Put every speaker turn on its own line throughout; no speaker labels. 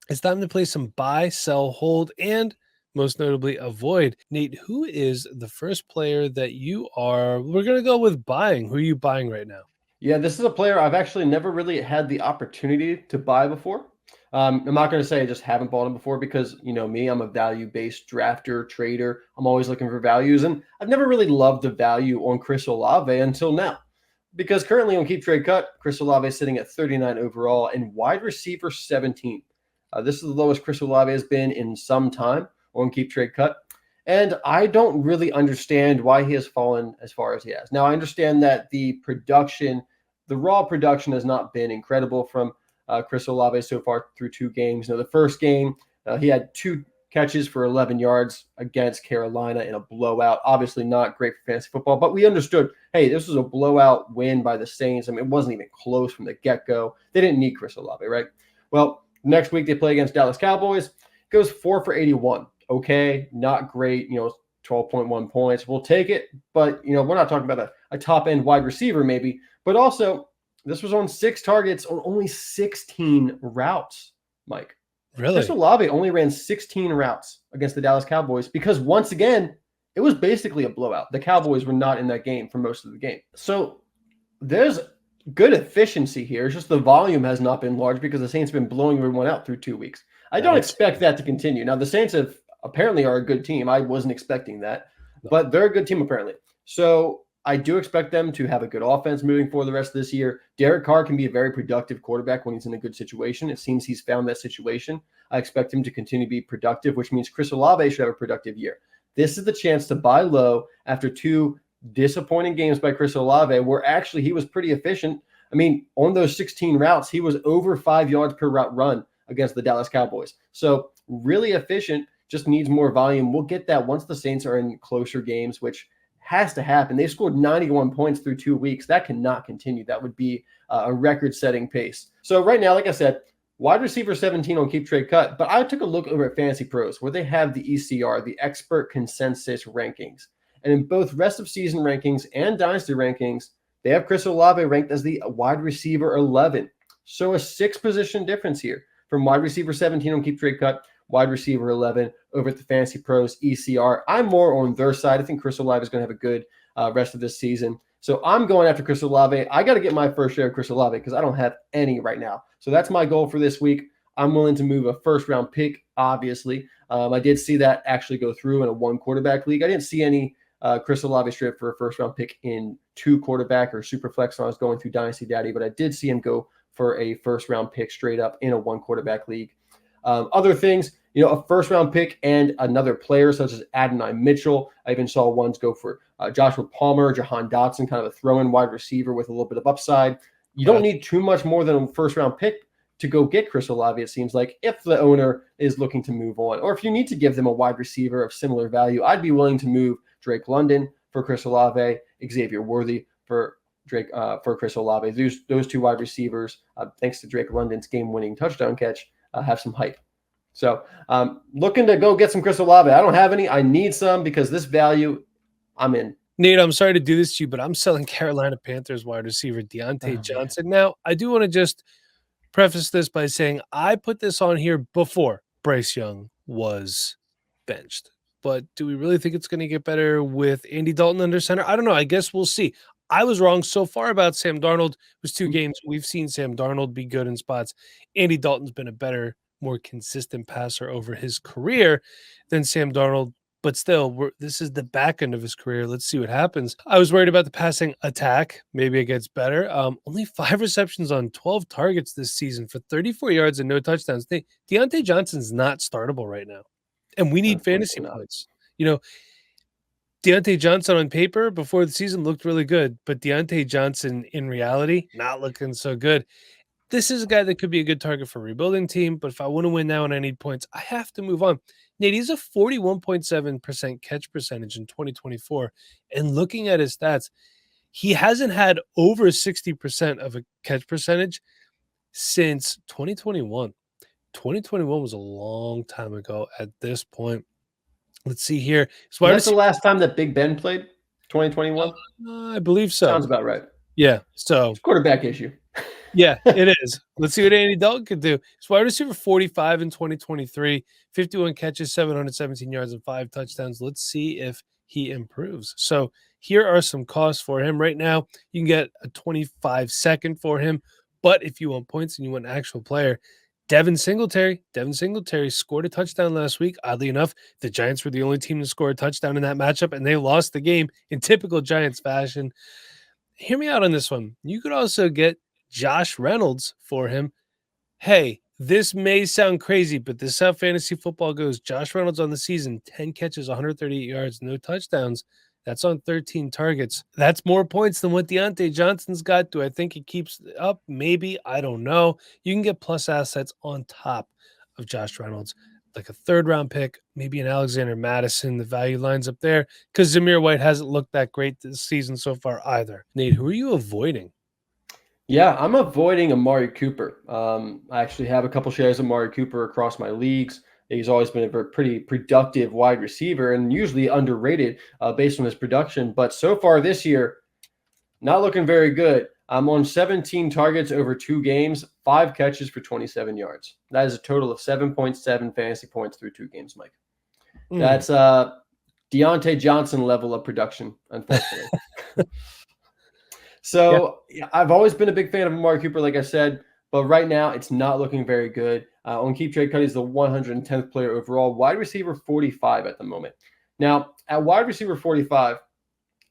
It's time to play some buy, sell, hold, and most notably avoid. Nate, who is the first player that we're going to go with buying. Who are you buying right now?
Yeah, this is a player I've actually never really had the opportunity to buy before. I'm not going to say I just haven't bought him before because, you know me, I'm a value-based drafter, trader. I'm always looking for values, and I've never really loved the value on Chris Olave until now. Because currently on Keep Trade Cut, Chris Olave is sitting at 39 overall and wide receiver 17. This is the lowest Chris Olave has been in some time on Keep Trade Cut. And I don't really understand why he has fallen as far as he has. Now, I understand that the raw production has not been incredible from Chris Olave so far through 2 games. Now, the first game, he had 2 catches for 11 yards against Carolina in a blowout. Obviously, not great for fantasy football, but we understood, hey, this was a blowout win by the Saints. I mean, it wasn't even close from the get-go. They didn't need Chris Olave, right? Well, next week they play against Dallas Cowboys. Goes 4 for 81. Okay, not great, 12.1 points. We'll take it, but, we're not talking about a top-end wide receiver maybe, but also this was on 6 targets on only 16 routes, Mike. Chris
Really?
Olave only ran 16 routes against the Dallas Cowboys because, once again, it was basically a blowout. The Cowboys were not in that game for most of the game. So there's good efficiency here. It's just the volume has not been large because the Saints have been blowing everyone out through 2 weeks. I don't expect that to continue. Now, the Saints apparently are a good team. I wasn't expecting that, but they're a good team apparently. So I do expect them to have a good offense moving forward the rest of this year. Derek Carr can be a very productive quarterback when he's in a good situation. It seems he's found that situation. I expect him to continue to be productive, which means Chris Olave should have a productive year. This is the chance to buy low after 2 disappointing games by Chris Olave, where actually he was pretty efficient. I mean, on those 16 routes, he was over 5 yards per route run against the Dallas Cowboys. So really efficient, just needs more volume. We'll get that once the Saints are in closer games, which has to happen. They've scored 91 points through 2 weeks. That cannot continue. That would be a record-setting pace. So right now, like I said, wide receiver 17 on Keep Trade Cut, but I took a look over at Fantasy Pros where they have the ECR, the Expert Consensus Rankings. And in both rest of season rankings and Dynasty rankings, they have Chris Olave ranked as the wide receiver 11. So a 6-position difference here from wide receiver 17 on Keep Trade Cut, wide receiver 11 over at the Fantasy Pros ECR. I'm more on their side. I think Chris Olave is going to have a good rest of this season. So I'm going after Chris Olave. I got to get my first share of Chris Olave because I don't have any right now. So that's my goal for this week. I'm willing to move a first-round pick, obviously. I did see that actually go through in a 1-quarterback league. I didn't see any Chris Olave strip for a first-round pick in 2-quarterback or super flex when I was going through Dynasty Daddy, but I did see him go for a first-round pick straight up in a 1-quarterback league. Other things, a first-round pick and another player such as Adonai Mitchell. I even saw ones go for Joshua Palmer, Jahan Dotson, kind of a throw-in wide receiver with a little bit of upside. You don't need too much more than a first-round pick to go get Chris Olave, it seems like, if the owner is looking to move on. Or if you need to give them a wide receiver of similar value, I'd be willing to move Drake London for Chris Olave, Xavier Worthy for Chris Olave. Those 2 wide receivers, thanks to Drake London's game-winning touchdown catch, have some hype. So looking to go get some Chris Olave. I don't have any. I need some because this value, I'm in.
Nate, I'm sorry to do this to you, but I'm selling Carolina Panthers wide receiver Diontae Johnson. Now, I do want to just preface this by saying I put this on here before Bryce Young was benched. But do we really think it's going to get better with Andy Dalton under center? I don't know. I guess we'll see. I was wrong so far about Sam Darnold. It was 2 games. We've seen Sam Darnold be good in spots. Andy Dalton's been a better, more consistent passer over his career than Sam Darnold. But still, this is the back end of his career. Let's see what happens. I was worried about the passing attack. Maybe it gets better. Only 5 receptions on 12 targets this season for 34 yards and no touchdowns. Diontae Johnson's not startable right now. And we need fantasy points. Diontae Johnson on paper before the season looked really good, but Diontae Johnson in reality, not looking so good. This is a guy that could be a good target for a rebuilding team, but if I want to win now and I need points, I have to move on. Nate, he's a 41.7% catch percentage in 2024. And looking at his stats, he hasn't had over 60% of a catch percentage since 2021. 2021 was a long time ago at this point. Let's see here.
That's the last time that Big Ben played, 2021?
I believe so.
Sounds about right.
Yeah. So
it's quarterback issue.
Yeah, it is. Let's see what Andy Dalton could do. He's wide receiver 45 in 2023, 51 catches, 717 yards, and 5 touchdowns. Let's see if he improves. So here are some costs for him. Right now, you can get a 25 second for him. But if you want points and you want an actual player, Devin Singletary scored a touchdown last week. Oddly enough, the Giants were the only team to score a touchdown in that matchup, and they lost the game in typical Giants fashion. Hear me out on this one. You could also get Josh Reynolds for him. Hey, this may sound crazy, but this is how fantasy football goes. Josh Reynolds on the season, 10 catches, 138 yards, no touchdowns. That's on 13 targets. That's more points than what Diontae Johnson's got. Do I think it keeps up? Maybe. I don't know. You can get plus assets on top of Josh Reynolds, like a third-round pick, maybe an Alexander Madison. The value lines up there because Zamir White hasn't looked that great this season so far either. Nate, who are you avoiding?
Yeah, I'm avoiding Amari Cooper. I actually have a couple shares of Amari Cooper across my leagues. He's always been a pretty productive wide receiver and usually underrated based on his production. But so far this year, not looking very good. I'm on 17 targets over 2 games, 5 catches for 27 yards. That is a total of 7.7 fantasy points through 2 games, Mike. That's Diontae Johnson level of production, unfortunately. So yeah, I've always been a big fan of Amari Cooper, like I said, but right now it's not looking very good. On Keep Trade Cut, he's the 110th player overall, wide receiver 45 at the moment. Now, at wide receiver 45,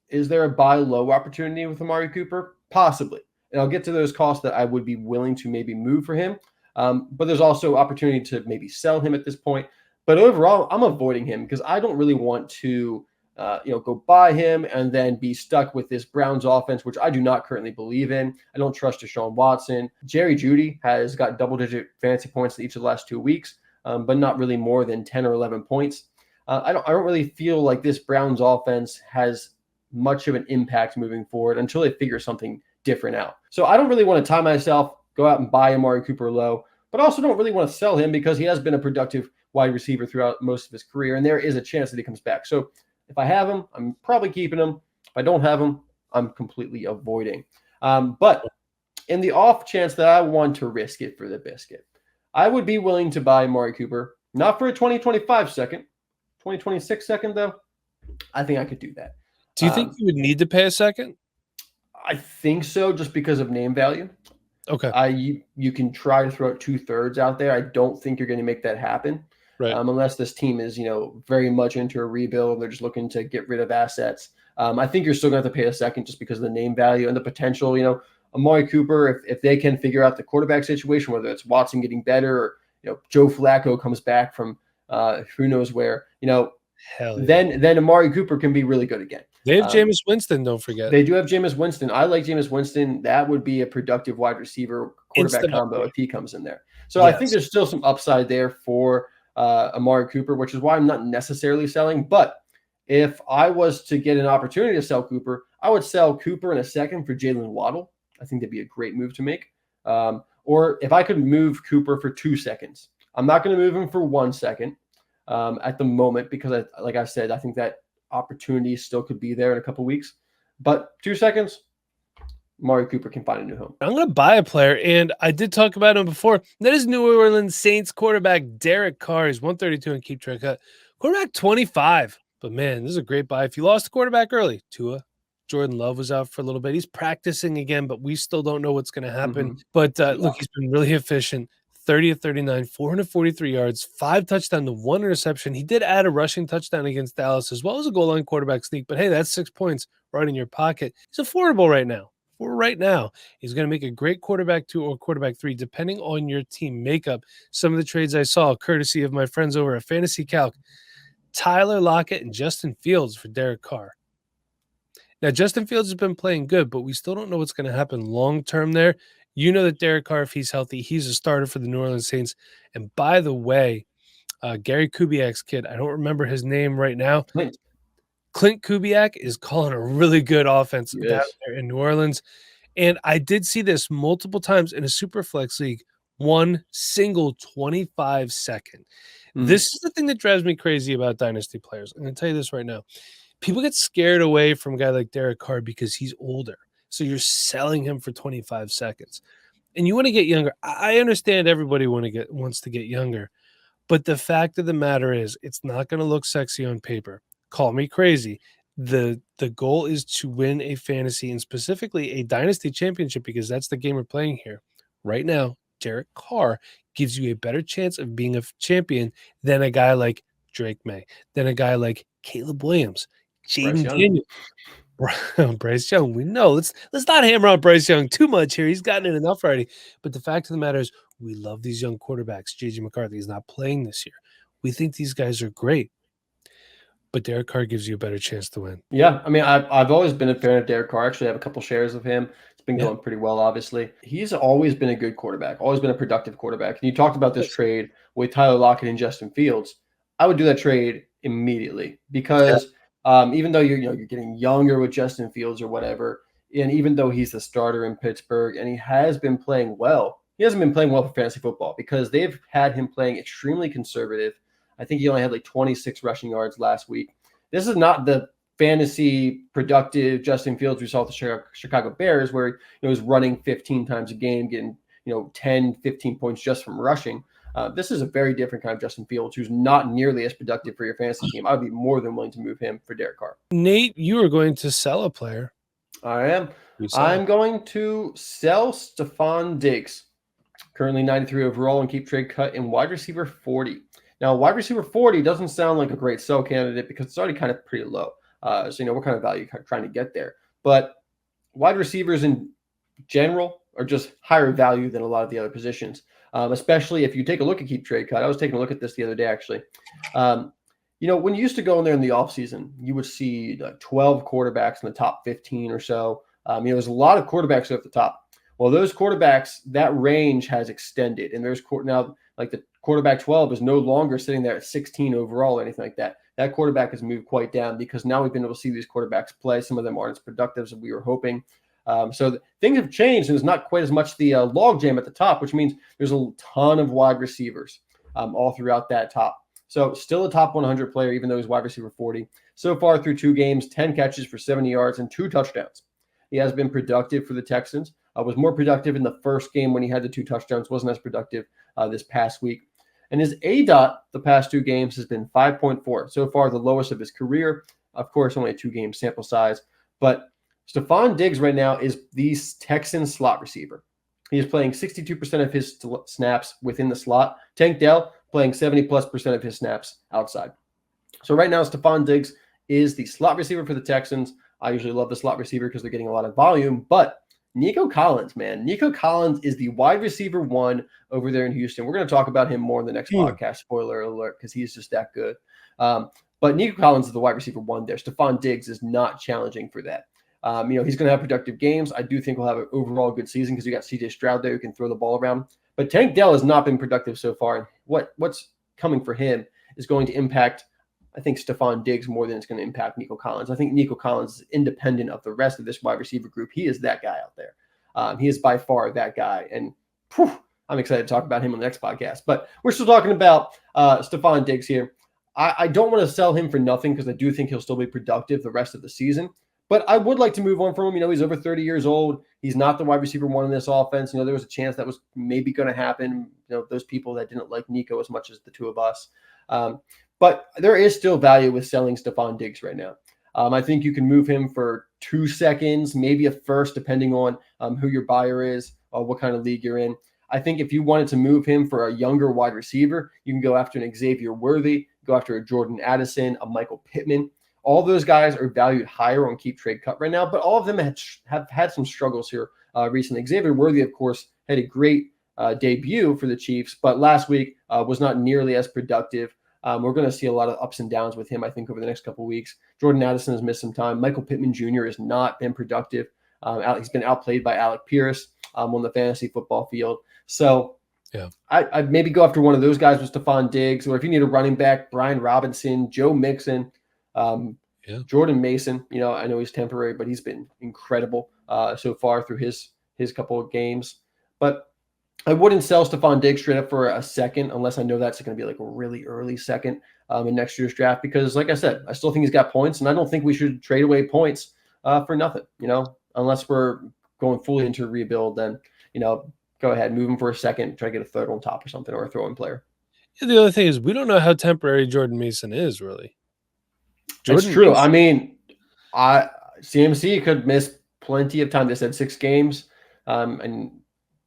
is there a buy low opportunity with Amari Cooper? Possibly. And I'll get to those costs that I would be willing to maybe move for him. But there's also opportunity to maybe sell him at this point. But overall, I'm avoiding him because I don't really want to go buy him and then be stuck with this Browns offense, which I do not currently believe in. I don't trust Deshaun Watson. Jerry Jeudy has got double-digit fantasy points in each of the last 2 weeks, but not really more than 10 or 11 points. I don't really feel like this Browns offense has much of an impact moving forward until they figure something different out. So I don't really want to tie myself, go out and buy Amari Cooper low, but also don't really want to sell him because he has been a productive wide receiver throughout most of his career, and there is a chance that he comes back. So if I have him, I'm probably keeping him. If I don't have him, I'm completely avoiding. But in the off chance that I want to risk it for the biscuit, I would be willing to buy Amari Cooper, not for a 2025 second, 2026 second, though. I think I could do that.
Do you think you would need to pay a second?
I think so, just because of name value.
Okay.
You can try to throw out 2/3 out there. I don't think you're going to make that happen.
Right.
Unless this team is, very much into a rebuild. They're just looking to get rid of assets. I think you're still going to have to pay a second just because of the name value and the potential. Amari Cooper, if they can figure out the quarterback situation, whether it's Watson getting better or, Joe Flacco comes back from who knows where,
Hell yeah.
then Amari Cooper can be really good again.
They have Jameis Winston, don't forget.
They do have Jameis Winston. I like Jameis Winston. That would be a productive wide receiver quarterback combo if he comes in there. So yes. I think there's still some upside there for Amari Cooper, which is why I'm not necessarily selling. But if I was to get an opportunity to sell Cooper, I would sell Cooper in a second for Jalen Waddle. I think that'd be a great move to make. Or if I could move Cooper for 2 seconds, I'm not going to move him for 1 second at the moment because, like I said, I think that opportunity still could be there in a couple weeks. But 2 seconds, Amari Cooper can find a new home.
I'm going to buy a player, and I did talk about him before. That is New Orleans Saints quarterback Derek Carr. He's 132 and Keep Track Cut. Quarterback 25. But, man, this is a great buy. If you lost the quarterback early, Jordan Love was out for a little bit. He's practicing again, but we still don't know what's going to happen. Mm-hmm. But, look, he's been really efficient. 30 of 39, 443 yards, 5 touchdowns to 1 interception. He did add a rushing touchdown against Dallas as well as a goal line quarterback sneak. But, hey, that's 6 points right in your pocket. He's affordable right now. He's going to make a great quarterback 2 or quarterback 3, depending on your team makeup. Some of the trades I saw, courtesy of my friends over at Fantasy Calc, Tyler Lockett and Justin Fields for Derek Carr. Now, Justin Fields has been playing good, but we still don't know what's going to happen long-term there. You know that Derek Carr, if he's healthy, he's a starter for the New Orleans Saints. And by the way, Gary Kubiak's kid, I don't remember his name right now. Clint Kubiak is calling a really good offense down there in New Orleans. And I did see this multiple times in a super flex league, one single 25 second. This is the thing that drives me crazy about dynasty players. I'm going to tell you this right now. People get scared away from a guy like Derek Carr because he's older. So you're selling him for 25 seconds. and you want to get younger. I understand everybody wants to get younger, but the fact of the matter is, it's not going to look sexy on paper. Call me crazy. The goal is to win a fantasy and specifically a dynasty championship, because that's the game we're playing here. Right now, Derek Carr gives you a better chance of being a champion than a guy like Drake May, than a guy like Caleb Williams,
Bryce
Jaden
Young.
Daniels, Bryce Young. We know. Let's not hammer on Bryce Young too much here. He's gotten it enough already. But the fact of the matter is, we love these young quarterbacks. JJ McCarthy is not playing this year. We think these guys are great, but Derek Carr gives you a better chance to win.
Yeah, I mean, I've always been a fan of Derek Carr. Actually, I have a couple shares of him. It's been
Yeah.
going pretty well, obviously. He's always been a good quarterback, always been a productive quarterback. And you talked about this trade with Tyler Lockett and Justin Fields. I would do that trade immediately because even though you're getting younger with Justin Fields or whatever, and even though he's the starter in Pittsburgh and he has been playing well, he hasn't been playing well for fantasy football because they've had him playing extremely conservative. I think he only had like 26 rushing yards last week. This is not the fantasy productive Justin Fields we saw with the Chicago Bears, where he was running 15 times a game, getting 10, 15 points just from rushing. This is a very different kind of Justin Fields, who's not nearly as productive for your fantasy team. I'd be more than willing to move him for Derek Carr.
Nate, you are going to sell a player.
I am. I'm going to sell Stefon Diggs, currently 93 overall, and keep trade cut in wide receiver 40. Now, wide receiver 40 doesn't sound like a great sell candidate because it's already kind of pretty low. So, what kind of value you're trying to get there. But wide receivers in general are just higher value than a lot of the other positions, especially if you take a look at keep trade cut. I was taking a look at this the other day, actually. When you used to go in there in the offseason, you would see 12 quarterbacks in the top 15 or so. There's a lot of quarterbacks at the top. Well, those quarterbacks, that range has extended. And there's now, like the quarterback 12 is no longer sitting there at 16 overall or anything like that. That quarterback has moved quite down because now we've been able to see these quarterbacks play. Some of them aren't as productive as we were hoping. So things have changed, and there's not quite as much the log jam at the top, which means there's a ton of wide receivers all throughout that top. So still a top 100 player, even though he's wide receiver 40. So far through 2 games, 10 catches for 70 yards and 2 touchdowns. He has been productive for the Texans. Was more productive in the first game when he had the 2 touchdowns. Wasn't as productive this past week. And his ADOT the past 2 games has been 5.4. So far, the lowest of his career. Of course, only a 2-game sample size. But Stefon Diggs right now is the Texans slot receiver. He is playing 62% of his snaps within the slot. Tank Dell playing 70+% of his snaps outside. So right now, Stefon Diggs is the slot receiver for the Texans. I usually love the slot receiver because they're getting a lot of volume. But Nico Collins, man. Nico Collins is the wide receiver 1 over there in Houston. We're going to talk about him more in the next podcast. Spoiler alert, because he's just that good. But Nico Collins is the wide receiver 1 there. Stefon Diggs is not challenging for that. He's going to have productive games. I do think he'll have an overall good season because you got CJ Stroud there who can throw the ball around. But Tank Dell has not been productive so far. And what's coming for him is going to impact, I think, Stefon Diggs more than it's going to impact Nico Collins. I think Nico Collins is independent of the rest of this wide receiver group. He is that guy out there. He is by far that guy. And I'm excited to talk about him on the next podcast. But we're still talking about Stefon Diggs here. I don't want to sell him for nothing because I do think he'll still be productive the rest of the season. But I would like to move on from him. He's over 30 years old. He's not the wide receiver 1 in this offense. There was a chance that was maybe going to happen. Those people that didn't like Nico as much as the 2 of us. But there is still value with selling Stefon Diggs right now. I think you can move him for 2 seconds, maybe a first, depending on who your buyer is or what kind of league you're in. I think if you wanted to move him for a younger wide receiver, you can go after an Xavier Worthy, go after a Jordan Addison, a Michael Pittman. All those guys are valued higher on keep trade cut right now, but all of them have had some struggles here recently. Xavier Worthy, of course, had a great debut for the Chiefs, but last week was not nearly as productive. We're going to see a lot of ups and downs with him, I think, over the next couple of weeks. Jordan Addison has missed some time. Michael Pittman Jr. has not been productive. He's been outplayed by Alec Pierce on the fantasy football field. So I'd maybe go after one of those guys with Stefon Diggs, or if you need a running back, Brian Robinson, Joe Mixon, Jordan Mason. I know he's temporary, but he's been incredible so far through his couple of games. But I wouldn't sell Stefon Diggs straight up for a second unless I know that's going to be like a really early second in next year's draft. Because, like I said, I still think he's got points, and I don't think we should trade away points for nothing. Unless we're going fully into a rebuild, then go ahead, move him for a second, try to get a third on top or something, or a throw-in player.
The other thing is we don't know how temporary Jordan Mason is, really.
It's true. I mean, CMC could miss plenty of time. They said 6 games, and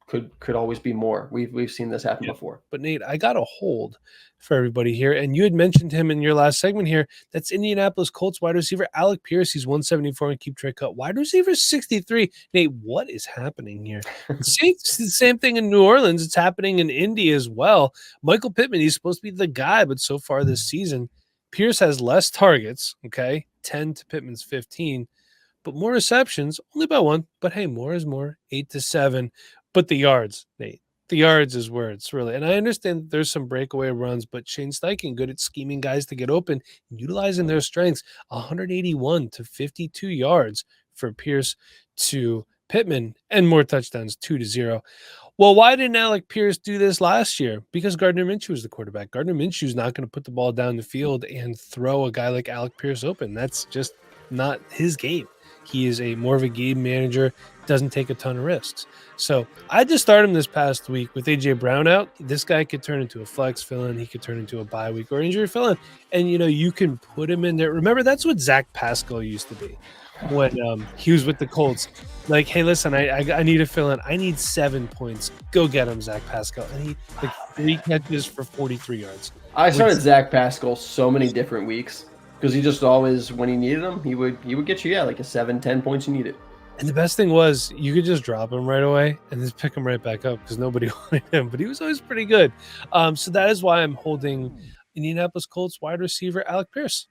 could always be more. We've seen this happen before.
But Nate, I got a hold for everybody here, and you had mentioned him in your last segment here. That's Indianapolis Colts wide receiver Alec Pierce. He's 174 and keep trade cut. Wide receiver 63. Nate, what is happening here? It's the same thing in New Orleans. It's happening in Indy as well. Michael Pittman, he's supposed to be the guy, but so far this season, Pierce has less targets, okay, 10 to Pittman's 15, but more receptions, only by 1. But hey, more is more, 8 to 7. But the yards, Nate, the yards is where it's really, and I understand there's some breakaway runs, but Shane Steichen good at scheming guys to get open, utilizing their strengths, 181 to 52 yards for Pierce to Pittman, and more touchdowns, 2-0. Well, why didn't Alec Pierce do this last year? Because Gardner Minshew was the quarterback. Gardner Minshew is not going to put the ball down the field and throw a guy like Alec Pierce open. That's just not his game. He is more of a game manager, doesn't take a ton of risks. So I just started him this past week with A.J. Brown out. This guy could turn into a flex fill-in. He could turn into a bye week or injury fill-in. And, you can put him in there. Remember, that's what Zach Pascal used to be when he was with the Colts. Like, hey, listen, I need a fill-in. I need 7 points. Go get him, Zach Pascal. And he 3 catches for 43 yards.
I started Zach Pascal so many different weeks. Because he just always, when he needed him, he would get you, like a 7-10 points you needed.
And the best thing was you could just drop him right away and just pick him right back up because nobody wanted him. But he was always pretty good. So that is why I'm holding Indianapolis Colts wide receiver Alec Pierce.